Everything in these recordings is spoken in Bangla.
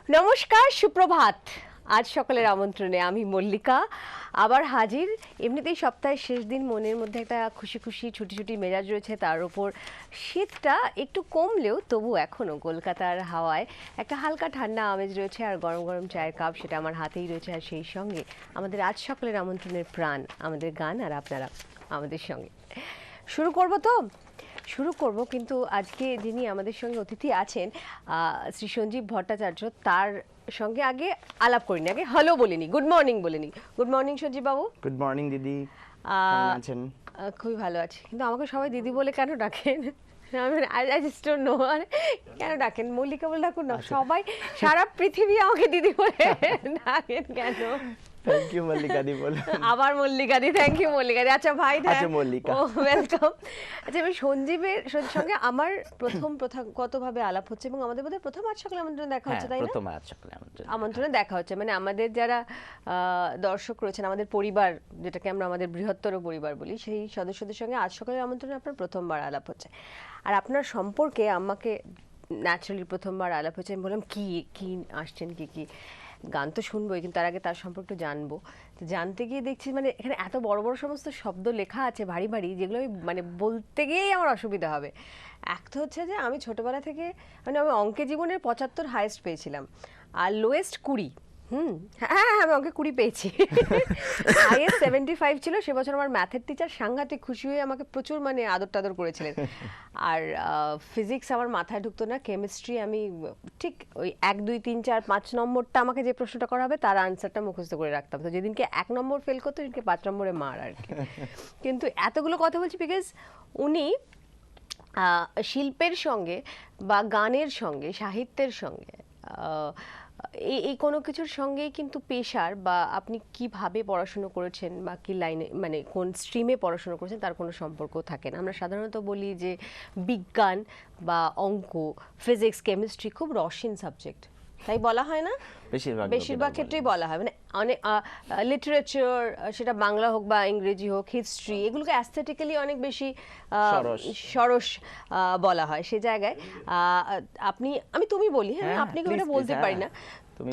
নমস্কার, সুপ্রভাত। আজ সকালের আমন্ত্রণে আমি মল্লিকা আবার হাজির। এমনিতেই সপ্তাহের শেষ দিন, মনের মধ্যে একটা খুশি খুশি ছুটি ছুটি মেজাজ রয়েছে, তার উপর শীতটা একটু কমলেও তবু এখনও কলকাতার হাওয়ায় একটা হালকা ঠান্ডা আমেজ রয়েছে, আর গরম গরম চায়ের কাপ সেটা আমার হাতেই রয়েছে। আর সেই সঙ্গে আমাদের আজ সকালের আমন্ত্রণের প্রাণ, আমাদের গান, আর আপনারা আমাদের সঙ্গে। শুরু করব কিন্তু আজকে যিনি আমাদের সঙ্গে অতিথি আছেন শ্রী সঞ্জীব ভট্টাচার্য, তার সঙ্গে আগে আলাপ করিনি, আগে হ্যালো বলিনি, গুড মর্নিং বলিনি। গুড মর্নিং সঞ্জীব বাবু। গুড মর্নিং দিদি, কেমন আছেন? খুবই ভালো আছি, কিন্তু আমাকে সবাই দিদি বলে কেন ডাকেন? আই জাস্ট ডোন্ট নো, কেন ডাকেন? মল্লিকা বলে ডাকুন না, সবাই সারা পৃথিবী আমাকে দিদি বলে ডাকেন কেন? থ্যাংক ইউ মল্লিকা দি বলে। আবার মল্লিকা দি, থ্যাংক ইউ মল্লিকা দি। আচ্ছা ভাই, আচ্ছা মল্লিকা, ওয়েলকাম। আচ্ছা, আমি সঞ্জীবের সঙ্গে আমার প্রথমগতভাবে আলাপ হচ্ছে, এবং আমাদের বোধহয় প্রথম আজ সকালে আমন্ত্রণে দেখা হচ্ছে, তাই না? প্রথম আজ সকালে আমন্ত্রণে দেখা হচ্ছে, মানে আমাদের যারা দর্শক রয়েছেন, আমাদের পরিবার, যেটাকে আমরা আমাদের বৃহত্তর পরিবার বলি, সেই সদস্যদের সঙ্গে আজ সকালের আমন্ত্রণে আপনার প্রথমবার আলাপ হচ্ছে। আর আপনার সম্পর্কে আমাকে ন্যাচারালি প্রথমবার আলাপ হচ্ছে, আমি বললাম কি কি আসছেন, কি কি গান তো শুনবোই, কিন্তু তার আগে তার সম্পর্কে জানবো। তো জানতে গিয়ে দেখছি মানে এখানে এত বড় বড় সমস্ত শব্দ লেখা আছে ভারী ভারী, যেগুলো আমি মানে বলতে গিয়েই আমার অসুবিধা হবে। এক তো হচ্ছে যে আমি ছোটবেলা থেকে, মানে আমি অঙ্কে জীবনের 75 হাইয়েস্ট পেয়েছিলাম, আর লোয়েস্ট 20। হ্যাঁ, আমি অঙ্কে 20 পেয়েছি। হাইয়েস্ট 75 ছিল। সে বছর আমার ম্যাথের টিচার সাংঘাতিক খুশি হয়ে আমাকে প্রচুর মানে আদর টাদর করেছিলেন। আর ফিজিক্স আমার মাথায় ঢুকতো না। কেমিস্ট্রি আমি ঠিক ওই 1 2 3 4 5 নম্বরটা আমাকে যে প্রশ্নটা করা হবে তার আনসারটা মুখস্থ করে রাখতাম। তো যেদিনকে 1 নম্বর ফেল করতো সেদিনকে 5 নম্বরে মার আর কি। কিন্তু এতগুলো কথা বলছি বিকজ উনি শিল্পের সঙ্গে বা গানের সঙ্গে, সাহিত্যের সঙ্গে, এই কোনো কিছুর সঙ্গেই কিন্তু পেশার বা আপনি কিভাবে পড়াশুনো করেছেন বা কি লাইনে, মানে কোন স্ট্রিমে পড়াশুনো করেছেন, তার কোনো সম্পর্ক থাকে না। আমরা সাধারণত বলি যে বিজ্ঞান বা অঙ্ক, ফিজিক্স, কেমিস্ট্রি খুব রসিন সাবজেক্ট, তাই বলা হয় না? বেশিরভাগ ক্ষেত্রেই বলা হয়। মানে অনেক লিটারেচার, সেটা বাংলা হোক বা ইংরেজি হোক, হিস্ট্রি, এগুলোকে অ্যাস্থেটিক্যালি অনেক বেশি সরস বলা হয়। সে জায়গায় আমি তুমি বলি, হ্যাঁ, আপনি কি ওটা বলতে পারি না।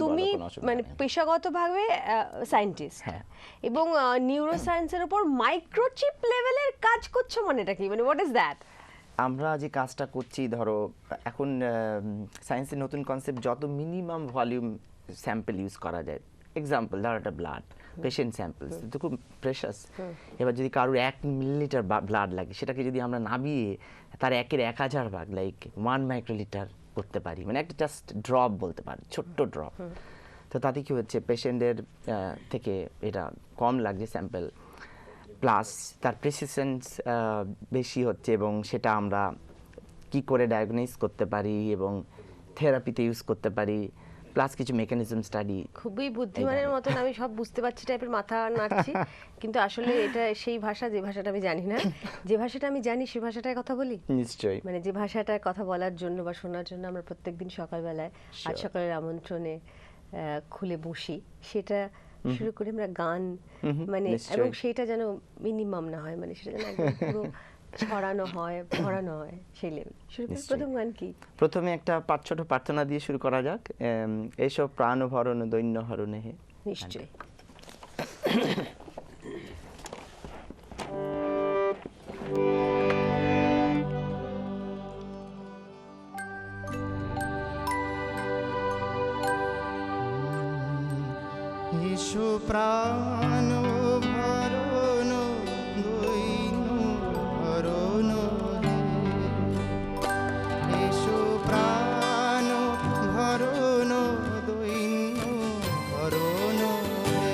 তুমি মানে পেশাগতভাবে সায়েন্টিস্ট, এবং নিউরো সায়েন্সের উপর মাইক্রোচিপ লেভেলের কাজ করছো, মানে এটা কি, মানে হোয়াট ইজ দ্যাট? আমরা যে কাজটা করছি, ধরো এখন সায়েন্সের নতুন কনসেপ্ট, যত মিনিমাম ভলিউম স্যাম্পল ইউজ করা যায়। এক্সাম্পল ধরো একটা ব্লাড পেশেন্ট স্যাম্পলস তো খুব প্রেশাস। এবার যদি কারোর 1 মিলিলিটার ব্লাড লাগে, সেটাকে যদি আমরা নামিয়ে তার 1/1000 ভাগ, লাইক 1 মাইক্রোলিটার করতে পারি, মানে একটা জাস্ট ড্রপ বলতে পারি, ছোট্ট ড্রপ। তো তাতে কি হচ্ছে, পেশেন্টের থেকে এটা কম লাগছে স্যাম্পল, প্লাস তার প্রেসিশনস বেশি হচ্ছে, এবং সেটা আমরা কি করে ডায়াগনোস করতে পারি এবং থেরাপিতে ইউজ করতে পারি, প্লাস কিছু মেকানিজম স্টাডি। খুবই বুদ্ধিমানের মতন আমি সব বুঝতে পারছি টাইপের মাথা নাড়ছি, কিন্তু আসলে এটা সেই ভাষা, যে ভাষাটা আমি জানি না। যে ভাষাটা আমি জানি সে ভাষাটায় কথা বলি নিশ্চয়ই, মানে যে ভাষাটায় কথা বলার জন্য বা শোনার জন্য আমরা প্রত্যেকদিন সকালবেলায় আজ সকালের আমন্ত্রণে খুলে বসি, সেটা শুরু করে আমরা গান, মানে এবং সেটা যেন মিনিমাম না হয়, মানে সেটা যেন একদম পুরো ছড়ানো হয়, ভরানো হয়, সেই লেভেল। শুরু করি, প্রথম গান কি? প্রথমে একটা ছোট প্রার্থনা দিয়ে শুরু করা যাক। এসব প্রাণ ভরণ দৈন্য হরণে হে। নিশ্চয়ই। এসো প্রাণ ভরণ দৈন্য হরণ হে, এসো প্রাণ ভরণ দৈন্য হরণ হে,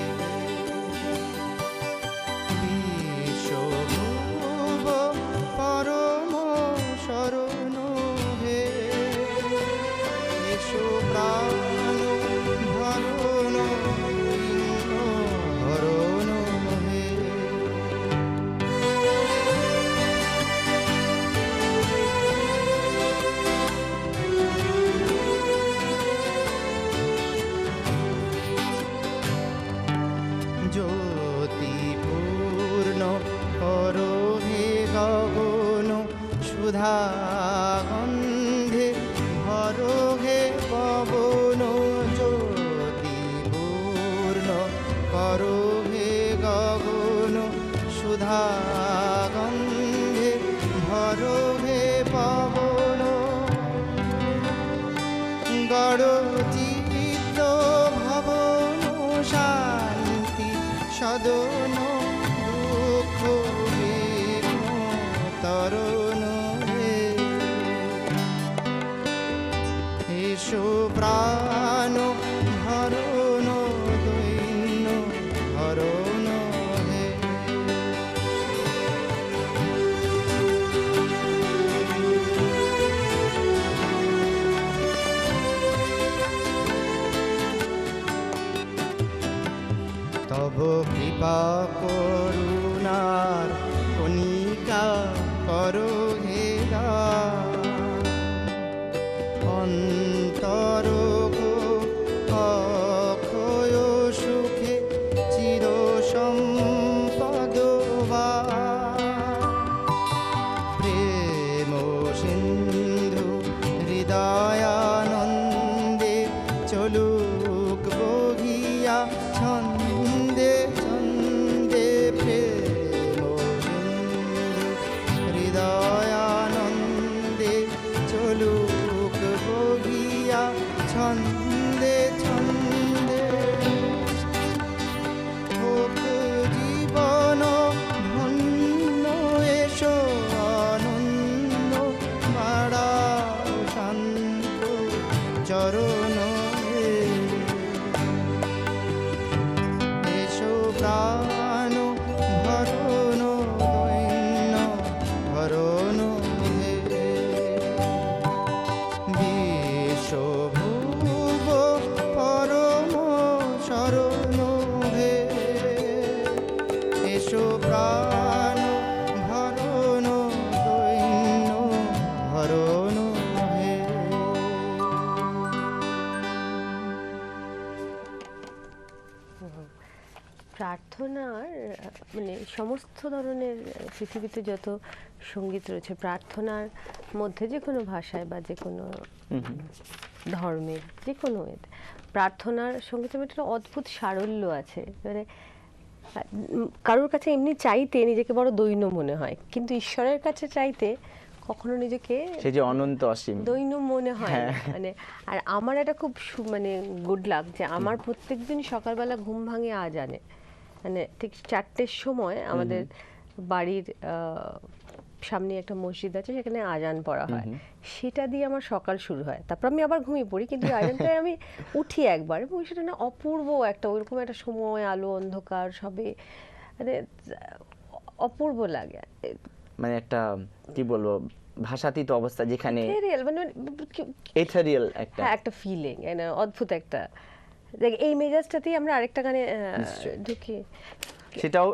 বিশ্বভুব পরম শরণ হে, এসো প্রাণ ভরণ হরণ হে। জ্যোতিপূর্ণ করো হে গগন, সুধা গন্ধে ভরো হে পবন করো হে পবন গড় চিত্ত ভবন শান্তি সদন দুঃখ বিঘ্ন তরণ হে এসো প্রাণ হরণ দৈন্য হরণ হে তব কৃপা করুণার কণিকা করো হে দান। অন্তর অক্ষয় সুখে চির সম্পদ প্রেম সিন্ধু হৃদয়ানন্দে চলুক বহিয়া ছন্দে ছন্দে প্রেম সিন্ধু হৃদয়ানন্দে চলুক বহিয়া ছন্দে ছন্দে হোক জীবন ধন্য এসো আনন্দ বাড়াও শান্ত চরণ হে। এসো প্রাণ ভরণ দৈন্য ভরণ হে বিশ্বভুব পরম শরণ হে এসো প্রাণ ভরণ দৈন্য ভরণ হে। প্রার্থনার মানে সমস্ত ধরনের পৃথিবীতে যত সঙ্গীত রয়েছে, প্রার্থনার মধ্যে যে কোনো ভাষায় বা যে কোনো ধর্মের যে কোনো প্রার্থনার সঙ্গীতের মধ্যে একটা অদ্ভুত সারল্য আছে। মানে কারোর কাছে এমনি চাইতে নিজেকে বড় দৈন্য মনে হয়, কিন্তু ঈশ্বরের কাছে চাইতে কখনো নিজেকে সে যে অনন্ত অসীম দৈন্য মনে হয় না। মানে আর আমার একটা খুব মানে গুড লাক যে আমার প্রত্যেকদিন সকালবেলা ঘুম ভাঙে আজানে, মানে ঠিক 4টের সময় আমাদের বাড়ির সামনে একটা মসজিদ আছে, সেখানে আজান পড়া হয়, সেটা দিয়ে আমার সকাল শুরু হয়। তারপর আমি আবার ঘুমিয়ে পড়ি, কিন্তু আজানটায় আমি উঠি একবার, এবং সেটা না অপূর্ব একটা ওইরকম একটা সময়, আলো অন্ধকার সবে মানে অপূর্ব লাগে। মানে একটা কি বলবো ভাষাতীত অবস্থা যেখানে মানে এথেরিয়াল একটা হ্যাঁ একটা ফিলিং, অদ্ভুত একটা। দেখ এই মেজাজটাতেই আমরা আরেকটা গানে ঢুকি, সেটাও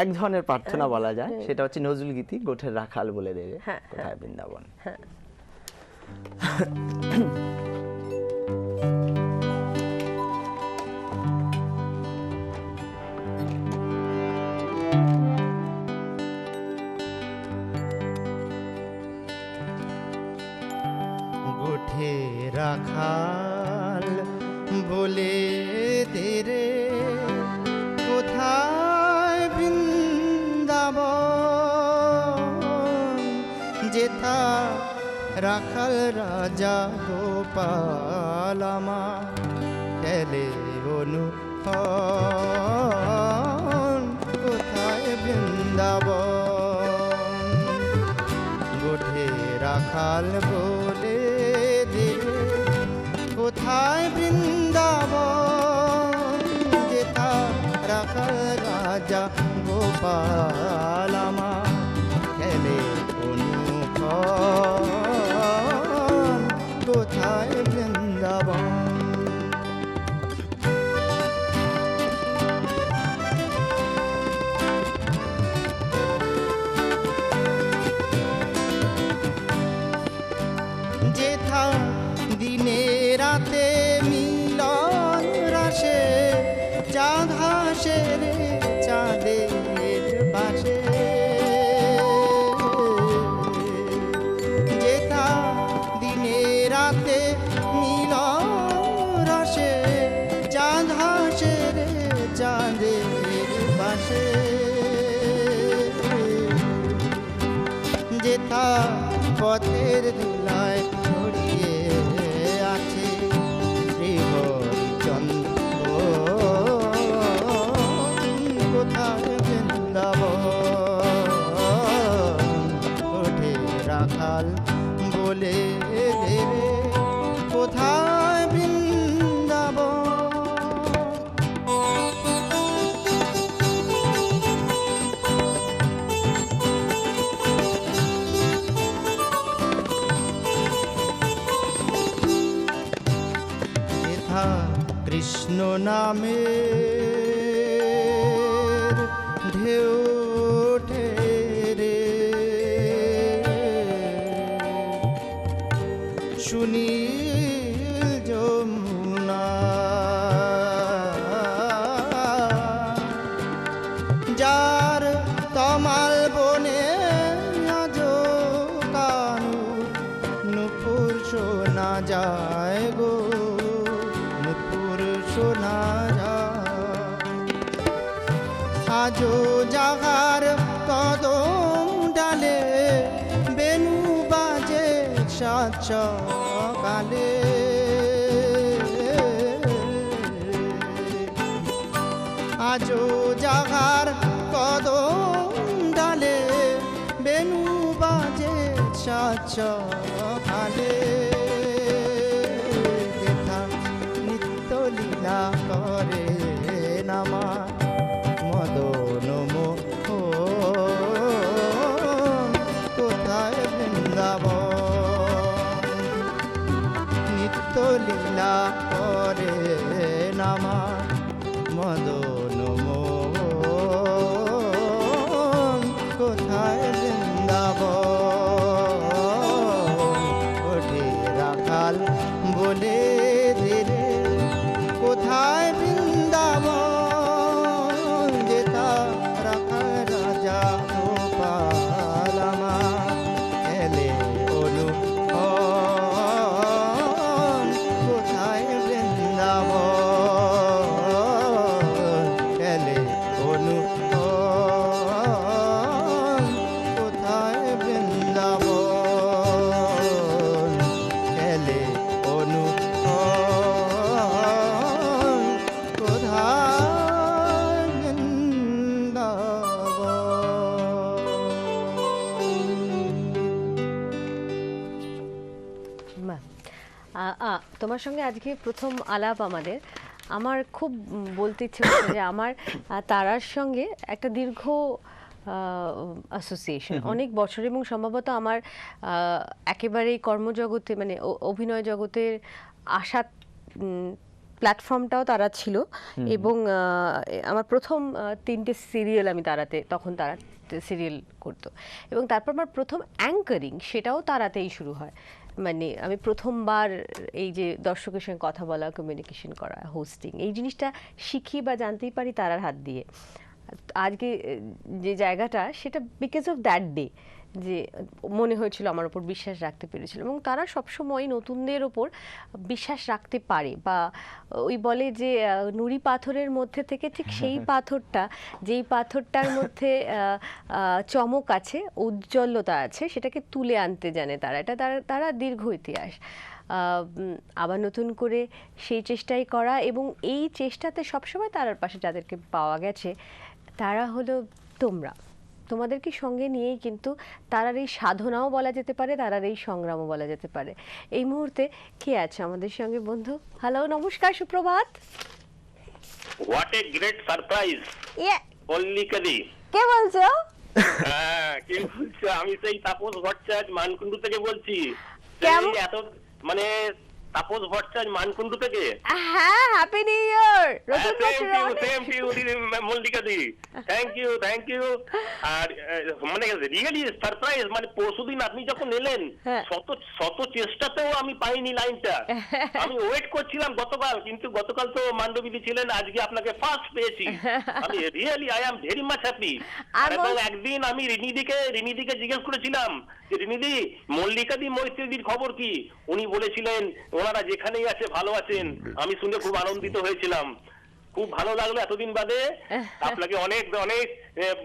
এক ধরনের প্রার্থনা বলা যায়, সেটা হচ্ছে নজরুল গীতি গোঠের রাখাল বলে দেবে কোথায় বৃন্দাবন। গোঠে রাখাল বলে তেরে কোথায় বৃন্দাবন যেথা রাখাল রাজা গোপাল আমার খেলে অনুক্ষণ কোথায় বৃন্দাবন গোঠে রাখাল বলে দেবে কোথায় বৃন্দাবন যেথা রাখাল রাজা গোপাল আমার খেলে অনুক্ষণ কোথায় বৃন্দাবন। যেথা দিনে রাতে মিলন রাশে চা ঘাসের চাঁদের পাশে যেথা পথের ধুলায় ছড়িয়ে আছে শ্রীহরিচন্দ্র কোথায় বৃন্দাবন ওঠে রাখাল বলে রে কোথায় বৃন্দাবন যেথা কৃষ্ণ নামে ঢেউ ওঠে রে সুনীল যমুনা যার তমাল বনে আজ কানু নুপুর শোনা যায় গো নুপুর শোনা যায় আজো জাগার কদম ডালে বেনু বাজে সাত সকালে আজো জাগার কদম ডালে বেনু বাজে সাত সকালে দেখা নিত্য লীলা করে নামা মদন কোথায় বৃন্দাবন নিত্য লীলা করে নামা মদন কোথায় বৃন্দাবন ওঠে রাখাল বলে ধীরে কোথায় বৃন্দাবন যেতা রাখা রাজা গোপাল আমার এলে অনু কোথায় বৃন্দাবন এলে অনু কোথায় বৃন্দাবন এলে অনু কোথায় বৃন্দাবন বাহ। তোমার সঙ্গে আজকে প্রথম আলাপ আমাদের। আমার খুব বলতে ইচ্ছে হচ্ছে যে আমার তারার সঙ্গে একটা দীর্ঘ অ্যাসোসিয়েশন অনেক বছর, এবং সম্ভবত আমার একেবারেই কর্মজগতে মানে অভিনয় জগতের আসা প্ল্যাটফর্মটাও তারা ছিল, এবং আমার প্রথম 3টে সিরিয়াল আমি তারাতে, তখন তারা সিরিয়াল করতো, এবং তারপর আমার প্রথম অ্যাঙ্কারিং সেটাও তারাতেই শুরু হয়। মানে আমি প্রথমবার এই যে দর্শকের সঙ্গে কথা বলা, কমিউনিকেশন করা, হোস্টিং, এই জিনিসটা শিখি বা জানতেই পারি তারার হাত দিয়ে। আজকে যে জায়গাটা সেটা বিকজ অফ দ্যাট ডে, যে মনে হয়েছিল আমার ওপর বিশ্বাস রাখতে পেরেছিল, এবং তারা সবসময় নতুনদের ওপর বিশ্বাস রাখতে পারে, বা ওই বলে যে নুড়ি পাথরের মধ্যে থেকে ঠিক সেই পাথরটা, যেই পাথরটার মধ্যে চমক আছে, ঔজ্জ্বল্যতা আছে, সেটাকে তুলে আনতে জানে তারা। এটা তারা দীর্ঘ ইতিহাস। আবার নতুন করে সেই চেষ্টাই করা, এবং এই চেষ্টাতে সবসময় তারার পাশে যাদেরকে পাওয়া গেছে তারা হলো তোমরা। তোমাদেরকে সঙ্গে নিয়েই কিন্তু তারার এই সাধনাও বলা যেতে পারে, তারার এই সংগ্রামও বলা যেতে পারে। এই মুহূর্তে কে আছে আমাদের সঙ্গে বন্ধু? হ্যালো, নমস্কার, সুপ্রভাত। হোয়াট এ গ্রেট সারপ্রাইজ পল্লিকাদি। কে বলছো? হ্যাঁ, কে বলছো? আমি সেই তাপস ভট্টাচার্য মানকুণ্ডু থেকে বলছি। কেমন? এত মানে তাপস ভট্টাচার্য মানকুণ্ডু থেকে। হ্যাঁ, হ্যাপি নিউ ইয়ার। নতুন বছর সেম টু মল্লিকাদি। Thank you. আর মানে রিয়েলি সারপ্রাইজ, মানে পরশুদিন আপনি যখন এলেন, শত চেষ্টাতেও আমি পাইনি লাইনটা। আমি ওয়েট করছিলাম গতকাল, কিন্তু গতকাল তো মান্ডবীদি ছিলেন, আজকে আপনাকে ফার্স্ট পেয়েছি। আমি really I am very much happy. এবং একদিন আমি রিনিদিকে জিজ্ঞেস করেছিলাম যে রিনিদি, মল্লিকাদি মৈত্রীদির খবর কি? উনি বলেছিলেন ওনারা যেখানেই আছে ভালো আছেন। আমি শুনে খুব আনন্দিত হয়েছিলাম। খুব ভালো লাগলো এতদিন বাদে। আপনাকে অনেক অনেক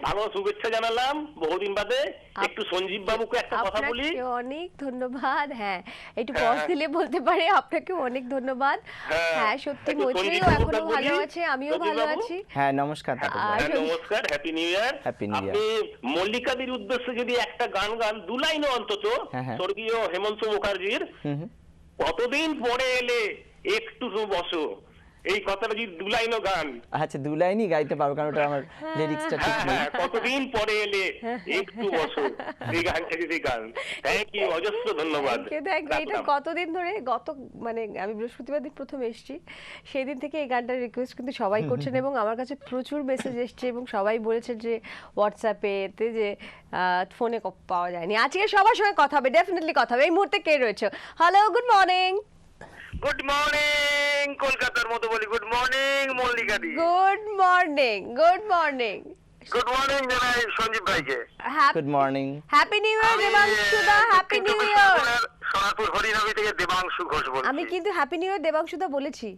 ভালো শুভেচ্ছা জানালাম বহুদিন বাদে। একটু সঞ্জীব বাবুকে একটা কথা বলি। আপনাকে অনেক ধন্যবাদ। হ্যাঁ, একটু পজ দিলে বলতে পারে আপনাকে অনেক ধন্যবাদ। হ্যাঁ, সত্যি একটু মৈত্রীও সঞ্জীব এখনো বাবুকে ভালো বলি। আছে, আমিও সঞ্জীব ভালো বাবু। আছি। হ্যাঁ, নমস্কার তাপস ভাই। হ্যাঁ, নমস্কার, হ্যাপি নিউ ইয়ার। Happy New Year. আপনি মল্লিকাদির উদ্দেশ্যে যদি একটা গান গান, 2 লাইনও অন্তত, হ্যাঁ, হ্যাঁ। স্বর্গীয় হেমন্ত মুখার্জির হুম। কতদিন পরে এলে একটু বসো, এই কথাটা যদি 2 লাইনও গান। আচ্ছা, 2 লাইনই গাইতে পারবো কারণ ওটা আমার লিরিক্সটা ঠিক হ্যাঁ নেই। হ্যাঁ, কতদিন পরে এলে একটু বসো, এই গানটা যদি গান। থ্যাংক ইউ, অজস্র ধন্যবাদ। Thank you. এটা রাখলাম। কতদিন ধরে মানে আমি বৃহস্পতিবার দিন প্রথম এসেছি, সেই দিন থেকে এই গানটার রিকোয়েস্ট কিন্তু সবাই করছেন এবং আমার কাছে প্রচুর মেসেজ এসছে এবং সবাই বলেছে যে হোয়াটসঅ্যাপে এতে যে ফোনে পাওয়া যায়নি। আজকে সবার সঙ্গে কথা হবে, ডেফিনেটলি কথা হবে। এই মুহূর্তে কে রয়েছে? Hello, good morning. Good morning কলকাতার মতো বলি, গুড মর্নিং মল্লিকাদি। Good morning, good morning. Good morning জানাই সঞ্জীব ভাইকে। Good morning. Happy new year দেবাংশুদা, happy new year. Sonarpur Harinavi থেকে দেবাংশু ঘোষ বলছি। আমি কিন্তু হ্যাপি নিউ ইয়ার দেবাংশুদা বলেছি।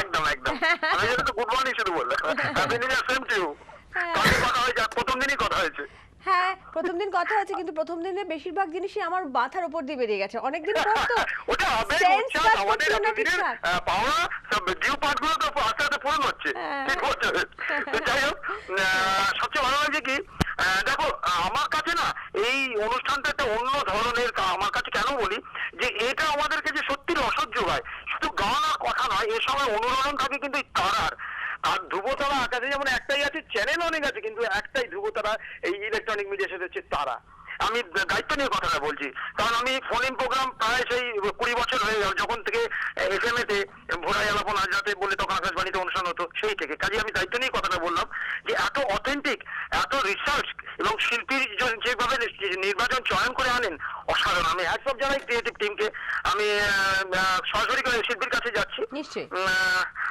একদম একদম, আমি যেন তো গুড মর্নিং শুধু বললাম। Happy new year, same to you. কালকে কথা হয়েছে, প্রথম দিনই কথা হয়েছে। হ্যাঁ, প্রথম দিন কথা হচ্ছে কিন্তু প্রথম দিনে বেশিরভাগ জিনিসই আমার মাথার উপর দিয়ে বেরিয়ে গেছে। অনেকদিন পর তো ওটা হবে সেন্স উচ্চাস, কাজ আমাদের করছিল না এতদিনের ঠিকঠাক। পাওয়া সব ডিউ পার্টগুলো তো আস্তে আস্তে পূরণ হচ্ছে। হ্যাঁ। ঠিক বলছো? তো যাই হোক, সবচেয়ে ভালো লাগছে কি, দেখো আমার কাছে না এই অনুষ্ঠানটা একটা অন্য ধরনের। আমার কাছে কেন বলি যে এটা আমাদেরকে যে সত্যি রসদ যোগায়, শুধু গান আর কথা নয়, এর সঙ্গে অনুরণন থাকে কিন্তু এই তারার। আর ধ্রুবতারা আকাশে যেমন একটাই আছে, চ্যানেল অনেক আছে, কিন্তু একটাই ধ্রুবতারা এই ইলেকট্রনিক মিডিয়া, সেটা হচ্ছে তারা। আমি দায়িত্ব নিয়ে কথাটা বলছি, কারণ আমি ফোন ইন প্রোগ্রাম প্রায় সেই 20 বছর হয়ে গেল, যখন থেকে FM এতে ভোরাই আলাপন আজ রাতে বলে তখন আকাশবাণীতে অনুষ্ঠান হতো, সেই থেকে। কাজে আমি দায়িত্ব নিয়ে কথাটা বললাম যে এত অথেন্টিক, এত রিসার্চ এবং শিল্পীর যেভাবে নির্বাচন চয়ন করে আনেন, অসাধারণ। আমি হ্যাটস জানাই ক্রিয়েটিভ টিমকে। আমি সরাসরি করে শিল্পীর কাছে যাচ্ছি। নিশ্চয়ই।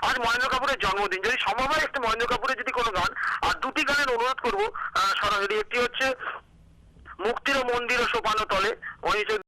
আজ মহেন্দ্র কাপুরের জন্মদিন, যদি সম্ভব হয় একটা মহেন্দ্র কাপুরের যদি কোনো গান, আর 2টি গানের অনুরোধ করবো সরাসরি। একটি হচ্ছে মুক্তির মন্দির ও সোপানো তলে, 19